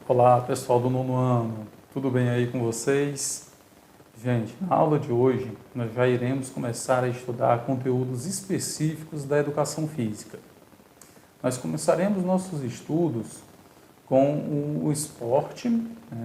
Olá, pessoal do nono ano, tudo bem aí com vocês? Gente, na aula de hoje nós já iremos começar a estudar conteúdos específicos da educação física. Nós começaremos nossos estudos com o esporte,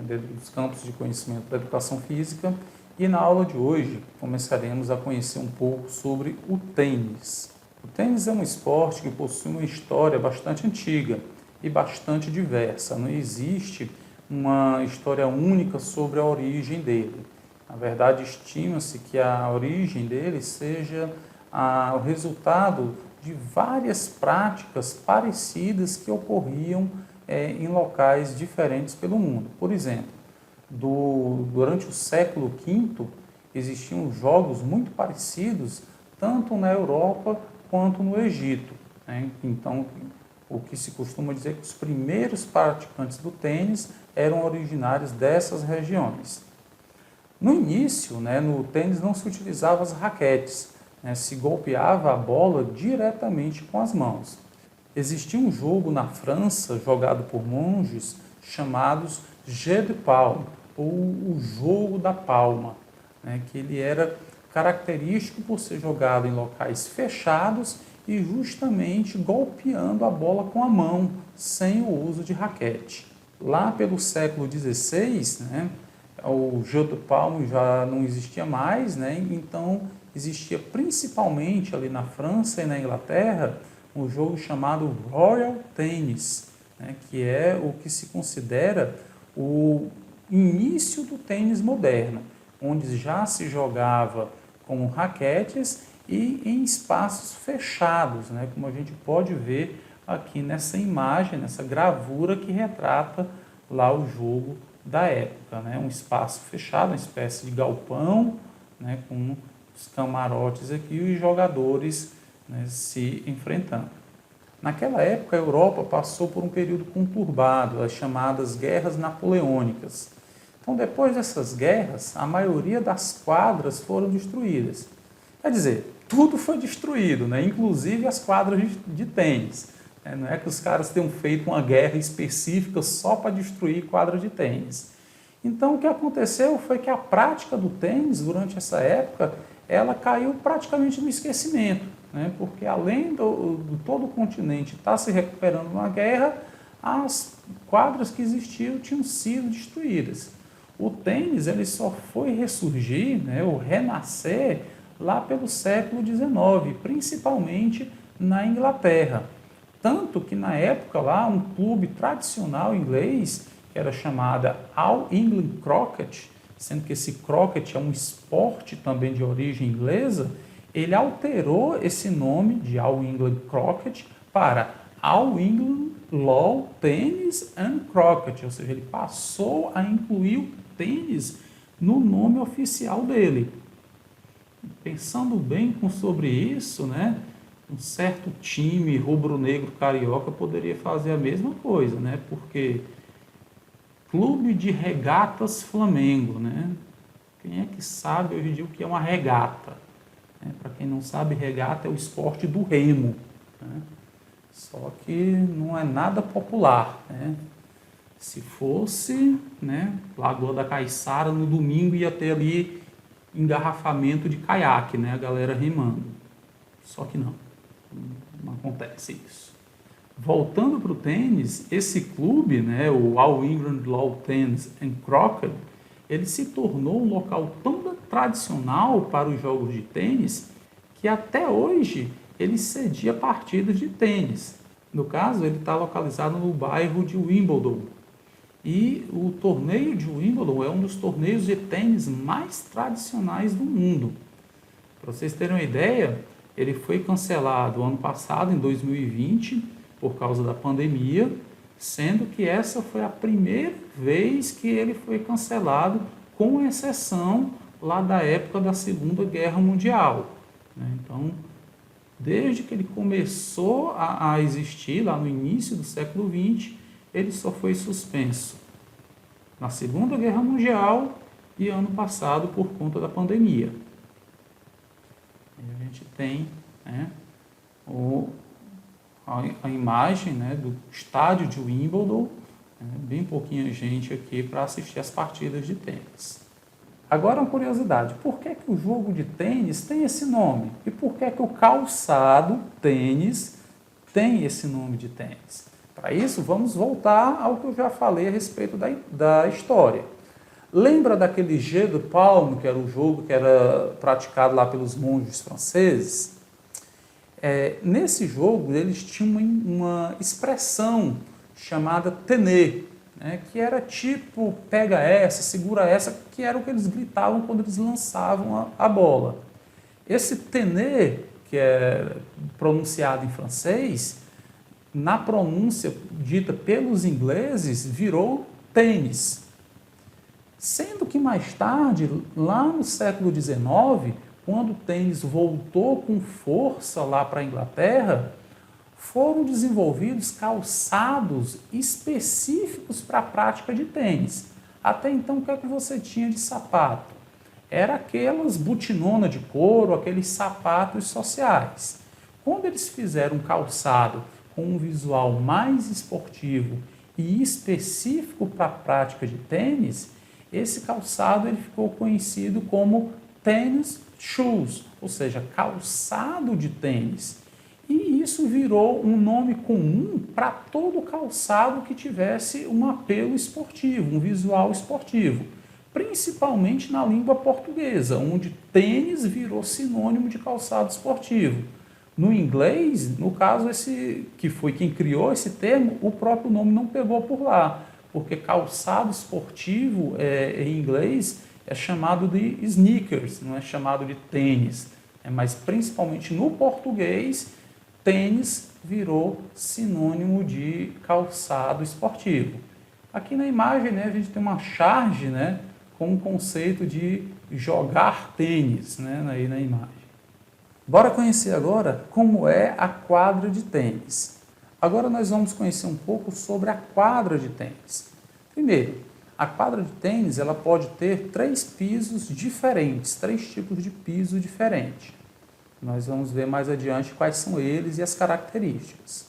dentro dos campos de conhecimento da educação física, e na aula de hoje começaremos a conhecer um pouco sobre o tênis. O tênis é um esporte que possui uma história bastante antiga e bastante diversa. Não existe uma história única sobre a origem dele. Na verdade, estima-se que a origem dele seja o resultado de várias práticas parecidas que ocorriam em locais diferentes pelo mundo. Por exemplo, durante o século V, existiam jogos muito parecidos, tanto na Europa quanto no Egito. Então, o que se costuma dizer é que os primeiros praticantes do tênis eram originários dessas regiões. No início, no tênis não se utilizavam as raquetes, se golpeava a bola diretamente com as mãos. Existia um jogo na França, jogado por monges, chamados Jeu de Paume, ou o jogo da palma, que ele era característico por ser jogado em locais fechados e justamente golpeando a bola com a mão, sem o uso de raquete. Lá pelo século XVI, o jeu de paume já não existia mais, então existia principalmente ali na França e na Inglaterra um jogo chamado Royal Tennis, que é o que se considera o início do tênis moderno, onde já se jogava com raquetes e em espaços fechados, como a gente pode ver aqui nessa imagem, nessa gravura que retrata lá o jogo da época. Um espaço fechado, uma espécie de galpão, com os camarotes aqui e os jogadores se enfrentando. Naquela época, a Europa passou por um período conturbado, as chamadas guerras napoleônicas. Então, depois dessas guerras, a maioria das quadras foram destruídas. Quer dizer, tudo foi destruído, inclusive as quadras de tênis. Não é que os caras tenham feito uma guerra específica só para destruir quadra de tênis. Então, o que aconteceu foi que a prática do tênis, durante essa época, ela caiu praticamente no esquecimento, porque além do todo o continente estar se recuperando de uma guerra, as quadras que existiam tinham sido destruídas. O tênis ele só foi ressurgir, ou renascer, lá pelo século XIX, principalmente na Inglaterra. Tanto que na época lá um clube tradicional inglês, que era chamada All England Croquet, sendo que esse croquet é um esporte também de origem inglesa, ele alterou esse nome de All England Croquet para All England Lawn Tennis and Croquet, ou seja, ele passou a incluir o tênis no nome oficial dele. Pensando bem sobre isso, um certo time rubro-negro carioca poderia fazer a mesma coisa, porque Clube de Regatas Flamengo, Quem é que sabe hoje em dia o que é uma regata? Para quem não sabe, regata é o esporte do remo, Só que não é nada popular, Se fosse, Lagoa da Caiçara, no domingo ia ter ali engarrafamento de caiaque, a galera remando. Só que não acontece isso. Voltando para o tênis, esse clube, o All England Lawn Tennis and Croquet, ele se tornou um local tão tradicional para os jogos de tênis que até hoje ele cedia partidas de tênis. No caso, ele está localizado no bairro de Wimbledon. E o torneio de Wimbledon é um dos torneios de tênis mais tradicionais do mundo. Para vocês terem uma ideia, ele foi cancelado ano passado, em 2020, por causa da pandemia, sendo que essa foi a primeira vez que ele foi cancelado, com exceção lá da época da Segunda Guerra Mundial. Então, desde que ele começou a existir, lá no início do século XX, ele só foi suspenso na Segunda Guerra Mundial e ano passado por conta da pandemia. A gente tem a imagem do estádio de Wimbledon, Bem pouquinha gente aqui para assistir as partidas de tênis. Agora uma curiosidade, por que o jogo de tênis tem esse nome? E por que o calçado tênis tem esse nome de tênis? Para isso, vamos voltar ao que eu já falei a respeito da história. Lembra daquele Jeu de Paume, que era o jogo que era praticado lá pelos monges franceses? Nesse jogo, eles tinham uma expressão chamada tenez, né, que era tipo, pega essa, segura essa, que era o que eles gritavam quando eles lançavam a bola. Esse tenez, que é pronunciado em francês, na pronúncia dita pelos ingleses, virou tênis. Sendo que mais tarde, lá no século XIX, quando o tênis voltou com força lá para a Inglaterra, foram desenvolvidos calçados específicos para a prática de tênis. Até então, o que é que você tinha de sapato? Era aquelas butinonas de couro, aqueles sapatos sociais. Quando eles fizeram um calçado com um visual mais esportivo e específico para a prática de tênis, esse calçado ele ficou conhecido como tennis shoes, ou seja, calçado de tênis. E isso virou um nome comum para todo calçado que tivesse um apelo esportivo, um visual esportivo, principalmente na língua portuguesa, onde tênis virou sinônimo de calçado esportivo. No inglês, no caso, esse que foi quem criou esse termo, o próprio nome não pegou por lá, porque calçado esportivo em inglês é chamado de sneakers, não é chamado de tênis. Mas principalmente no português, tênis virou sinônimo de calçado esportivo. Aqui na imagem, né, a gente tem uma charge, né, com o conceito de jogar tênis, né, aí na imagem. Bora conhecer agora como é a quadra de tênis. Agora nós vamos conhecer um pouco sobre a quadra de tênis. Primeiro, a quadra de tênis ela pode ter 3 pisos diferentes, 3 tipos de piso diferentes. Nós vamos ver mais adiante quais são eles e as características.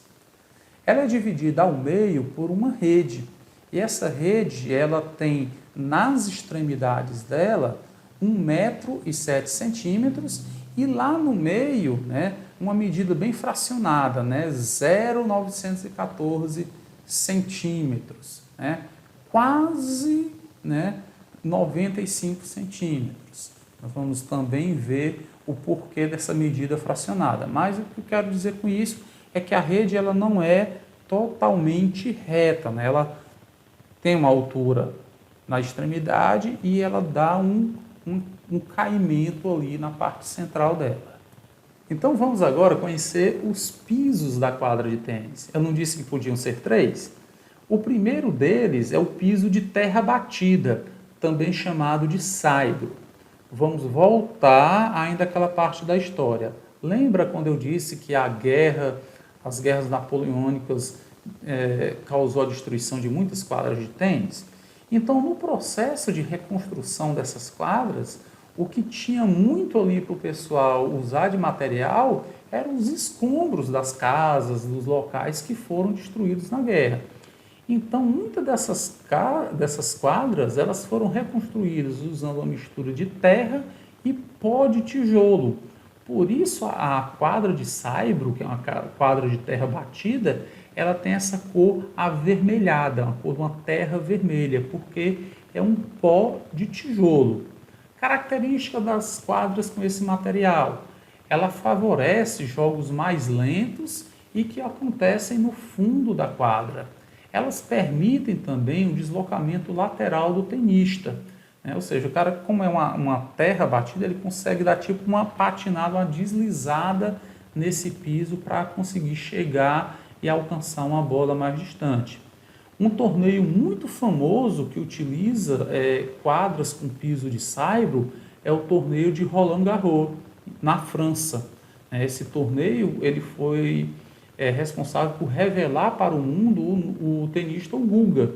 Ela é dividida ao meio por uma rede. E essa rede ela tem nas extremidades dela 1,07 m e lá no meio, né, uma medida bem fracionada, né, 0,914 centímetros, né, quase, né, 95 centímetros. Nós vamos também ver o porquê dessa medida fracionada. Mas o que eu quero dizer com isso é que a rede ela não é totalmente reta, né? Ela tem uma altura na extremidade e ela dá um caimento ali na parte central dela. Então vamos agora conhecer os pisos da quadra de tênis. Eu não disse que podiam ser 3? O primeiro deles é o piso de terra batida, também chamado de saibro. Vamos voltar ainda àquela parte da história. Lembra quando eu disse que as guerras napoleônicas causou a destruição de muitas quadras de tênis? Então, no processo de reconstrução dessas quadras, o que tinha muito ali para o pessoal usar de material eram os escombros das casas, dos locais que foram destruídos na guerra. Então, muitas dessas quadras elas foram reconstruídas usando uma mistura de terra e pó de tijolo. Por isso, a quadra de saibro, que é uma quadra de terra batida, ela tem essa cor avermelhada, uma cor de uma terra vermelha, porque é um pó de tijolo. Característica das quadras com esse material, ela favorece jogos mais lentos e que acontecem no fundo da quadra. Elas permitem também o deslocamento lateral do tenista, né? Ou seja, o cara, como é uma terra batida, ele consegue dar tipo uma patinada, uma deslizada nesse piso para conseguir chegar e alcançar uma bola mais distante. Um torneio muito famoso que utiliza quadras com piso de saibro é o torneio de Roland Garros, na França. Esse torneio ele foi responsável por revelar para o mundo o tenista Guga,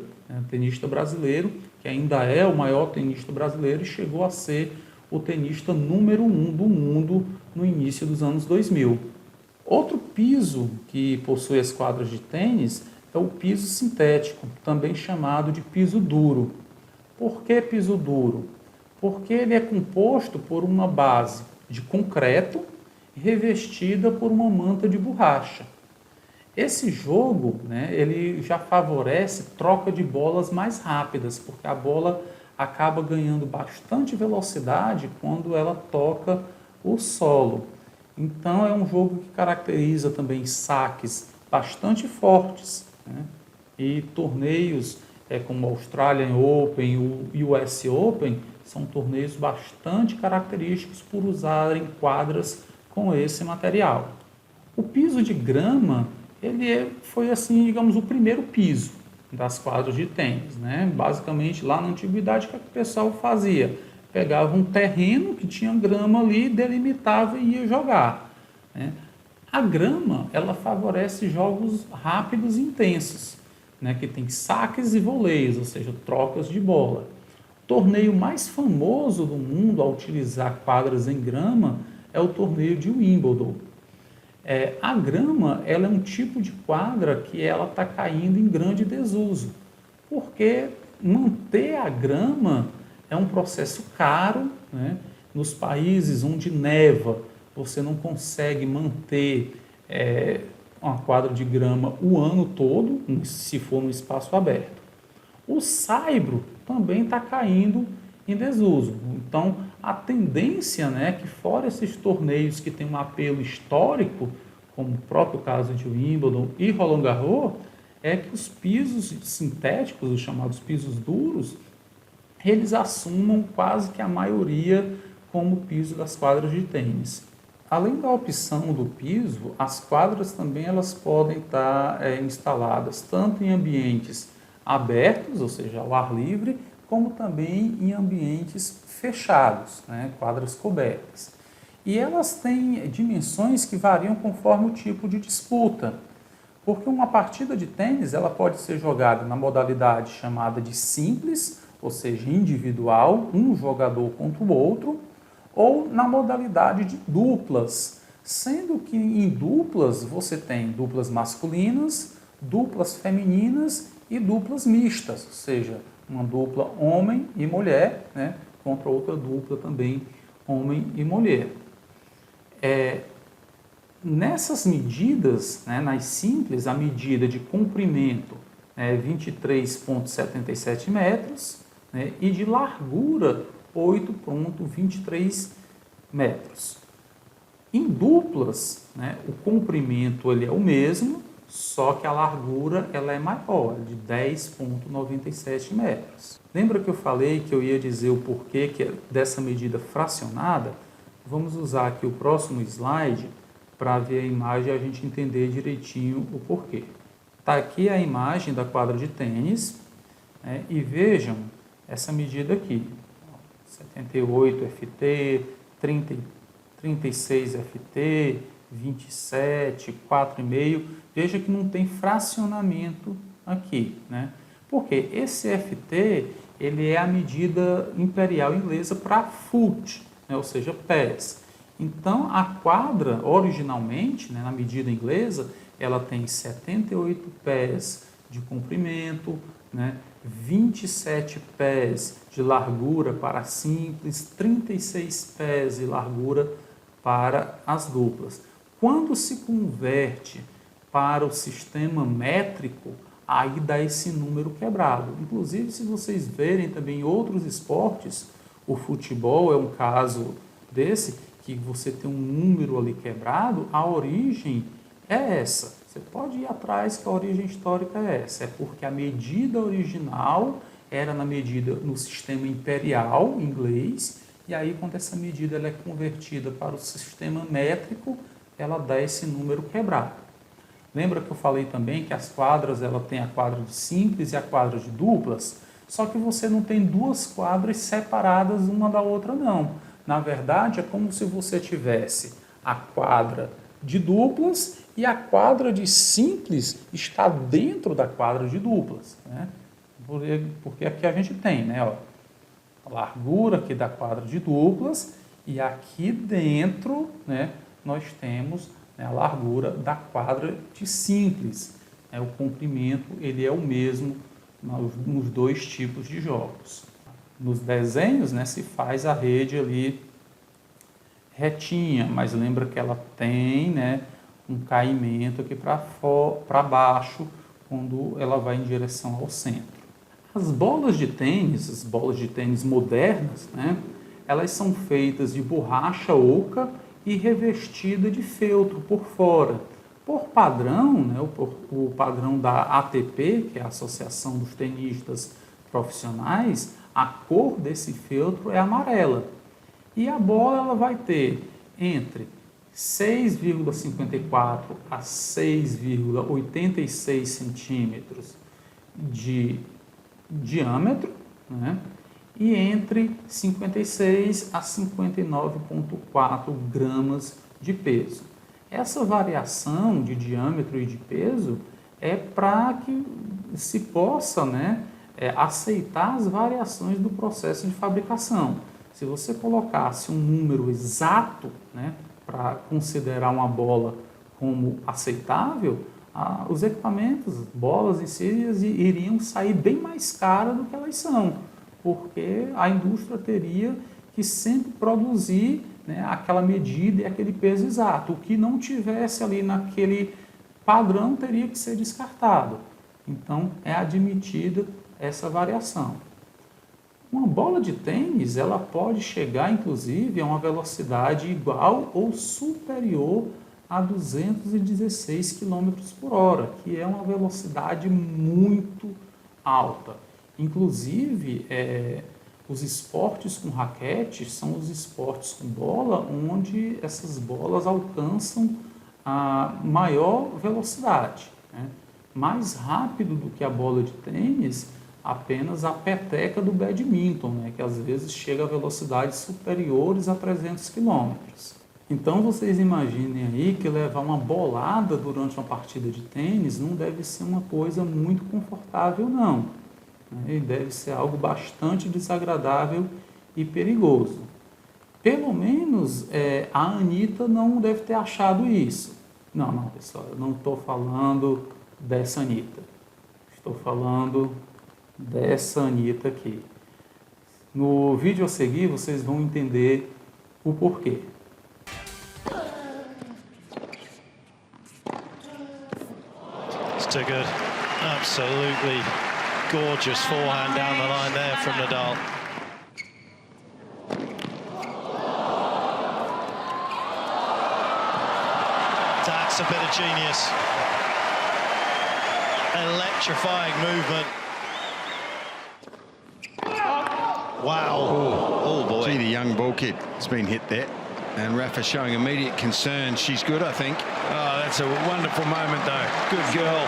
tenista brasileiro, que ainda é o maior tenista brasileiro e chegou a ser o tenista número 1 do mundo no início dos anos 2000. Outro piso que possui as quadras de tênis é o piso sintético, também chamado de piso duro. Por que piso duro? Porque ele é composto por uma base de concreto revestida por uma manta de borracha. Esse jogo, né, ele já favorece troca de bolas mais rápidas, porque a bola acaba ganhando bastante velocidade quando ela toca o solo. Então é um jogo que caracteriza também saques bastante fortes, né? E torneios como o Australian Open e o US Open são torneios bastante característicos por usarem quadras com esse material. O piso de grama, foi assim, digamos, o primeiro piso das quadras de tênis, né? Basicamente, lá na antiguidade, o que o pessoal fazia? Pegava um terreno que tinha grama ali, delimitava e ia jogar, né? A grama, ela favorece jogos rápidos e intensos, né? Que tem saques e voleios, ou seja, trocas de bola. O torneio mais famoso do mundo a utilizar quadras em grama é o torneio de Wimbledon. A grama, ela é um tipo de quadra que ela está caindo em grande desuso, porque manter a grama é um processo caro, né? Nos países onde neva, você não consegue manter uma quadra de grama o ano todo, se for no espaço aberto. O saibro também está caindo em desuso. Então, a tendência, né, que fora esses torneios que têm um apelo histórico, como o próprio caso de Wimbledon e Roland Garros, é que os pisos sintéticos, os chamados pisos duros, eles assumam quase que a maioria como piso das quadras de tênis. Além da opção do piso, as quadras também elas podem estar instaladas tanto em ambientes abertos, ou seja, ao ar livre, como também em ambientes fechados, né, quadras cobertas. E elas têm dimensões que variam conforme o tipo de disputa, porque uma partida de tênis ela pode ser jogada na modalidade chamada de simples, ou seja, individual, um jogador contra o outro, ou na modalidade de duplas, sendo que em duplas você tem duplas masculinas, duplas femininas e duplas mistas, ou seja, uma dupla homem e mulher, né, contra outra dupla também homem e mulher. Nessas medidas, né, nas simples, a medida de comprimento é 23,77 metros, né, e de largura 8,23 metros. Em duplas, né, o comprimento ele é o mesmo, só que a largura ela é maior, de 10,97 metros. Lembra que eu falei que eu ia dizer o porquê dessa medida fracionada? Vamos usar aqui o próximo slide para ver a imagem e a gente entender direitinho o porquê. Está aqui a imagem da quadra de tênis, né, e vejam essa medida aqui. 78 FT, 36 FT, 27, 4,5. Veja que não tem fracionamento aqui, né? Porque esse FT, ele é a medida imperial inglesa para foot, né? Ou seja, pés. Então, a quadra, originalmente, né, na medida inglesa, ela tem 78 pés de comprimento, né? 27 pés de largura para simples, 36 pés de largura para as duplas. Quando se converte para o sistema métrico, aí dá esse número quebrado. Inclusive, se vocês verem também em outros esportes, o futebol é um caso desse, que você tem um número ali quebrado, a origem é essa. Você pode ir atrás que a origem histórica é essa. É porque a medida original era no sistema imperial inglês, e aí quando essa medida ela é convertida para o sistema métrico, ela dá esse número quebrado. Lembra que eu falei também que as quadras, ela tem a quadra de simples e a quadra de duplas? Só que você não tem duas quadras separadas uma da outra, não. Na verdade, é como se você tivesse a quadra de duplas e a quadra de simples está dentro da quadra de duplas, né? Porque aqui a gente tem, né, ó, a largura aqui da quadra de duplas e aqui dentro, né, nós temos, né, a largura da quadra de simples. O comprimento ele é o mesmo nos dois tipos de jogos. Nos desenhos, né, se faz a rede ali retinha, mas lembra que ela tem, né, um caimento aqui para baixo quando ela vai em direção ao centro. As bolas de tênis modernas, né, elas são feitas de borracha oca e revestida de feltro por fora. Por padrão, né, o padrão da ATP, que é a Associação dos Tenistas Profissionais, a cor desse feltro é amarela. E a bola ela vai ter entre 6,54 a 6,86 centímetros de diâmetro, né? E entre 56 a 59,4 gramas de peso. Essa variação de diâmetro e de peso é para que se possa, né, aceitar as variações do processo de fabricação. Se você colocasse um número exato, né, para considerar uma bola como aceitável, os equipamentos, bolas em si, iriam sair bem mais caras do que elas são, porque a indústria teria que sempre produzir, né, aquela medida e aquele peso exato. O que não tivesse ali naquele padrão teria que ser descartado. Então, é admitida essa variação. Uma bola de tênis, ela pode chegar, inclusive, a uma velocidade igual ou superior a 216 km por hora, que é uma velocidade muito alta. Inclusive, os esportes com raquete são os esportes com bola, onde essas bolas alcançam a maior velocidade, né? Mais rápido do que a bola de tênis, apenas a peteca do badminton, né, que às vezes chega a velocidades superiores a 300 km. Então vocês imaginem aí que levar uma bolada durante uma partida de tênis não deve ser uma coisa muito confortável não, né, e deve ser algo bastante desagradável e perigoso. Pelo menos a Anitta não deve ter achado isso. Não, pessoal, eu não estou falando dessa Anitta. Estou falando dessa Anitta aqui. No vídeo a seguir, vocês vão entender o porquê. It's too good. Absolutely gorgeous forehand down the line there from Nadal. That's a bit of genius. Electrifying movement. Wow. Oh boy. See, the young ball kid has been hit there. And Rafa showing immediate concern. She's good, I think. Oh, that's a wonderful moment, though. Good girl.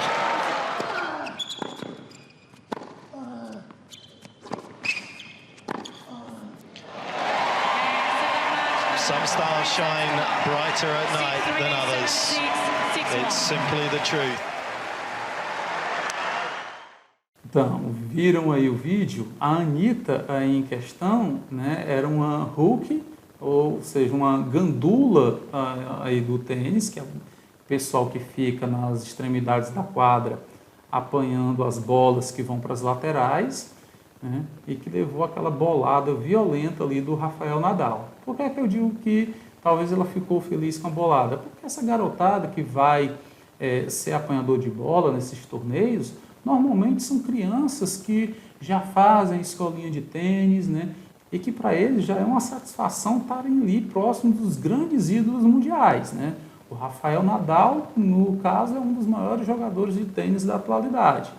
Some stars shine brighter at night than others. It's simply the truth. Então, viram aí o vídeo? A Anitta em questão, né, era uma hook, ou seja, uma gandula aí do tênis, que é o pessoal que fica nas extremidades da quadra apanhando as bolas que vão para as laterais, né, e que levou aquela bolada violenta ali do Rafael Nadal. Por que é que eu digo que talvez ela ficou feliz com a bolada? Porque essa garotada que vai ser apanhador de bola nesses torneios, normalmente são crianças que já fazem escolinha de tênis, né? E que para eles já é uma satisfação estarem ali próximo dos grandes ídolos mundiais, né? O Rafael Nadal, no caso, é um dos maiores jogadores de tênis da atualidade.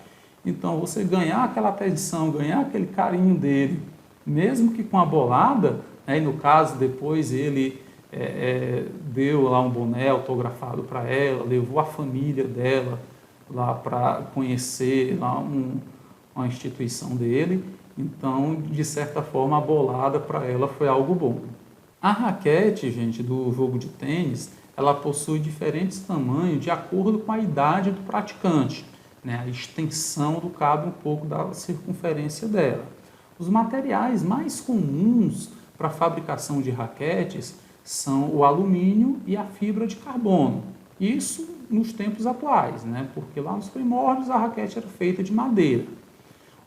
Então, você ganhar aquela atenção, ganhar aquele carinho dele, mesmo que com a bolada, né? E no caso, depois ele deu lá um boné autografado para ela, levou a família dela lá para conhecer lá uma instituição dele. Então, de certa forma, a bolada para ela foi algo bom. A raquete, gente, do jogo de tênis, ela possui diferentes tamanhos de acordo com a idade do praticante, né? A extensão do cabo um pouco da circunferência dela. Os materiais mais comuns para a fabricação de raquetes são o alumínio e a fibra de carbono. Isso nos tempos atuais, né? Porque lá nos primórdios a raquete era feita de madeira.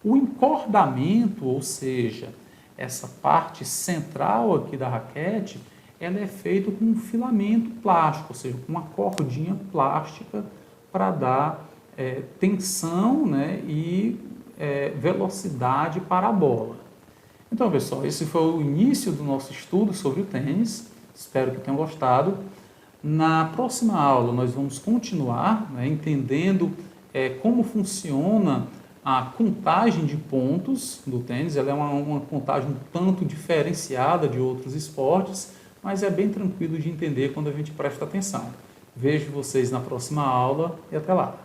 O encordamento, ou seja, essa parte central aqui da raquete, ela é feita com um filamento plástico, ou seja, com uma cordinha plástica para dar tensão, né, e velocidade para a bola. Então, pessoal, esse foi o início do nosso estudo sobre o tênis. Espero que tenham gostado. Na próxima aula, nós vamos continuar, né, entendendo como funciona a contagem de pontos do tênis. Ela é uma contagem um tanto diferenciada de outros esportes, mas é bem tranquilo de entender quando a gente presta atenção. Vejo vocês na próxima aula e até lá.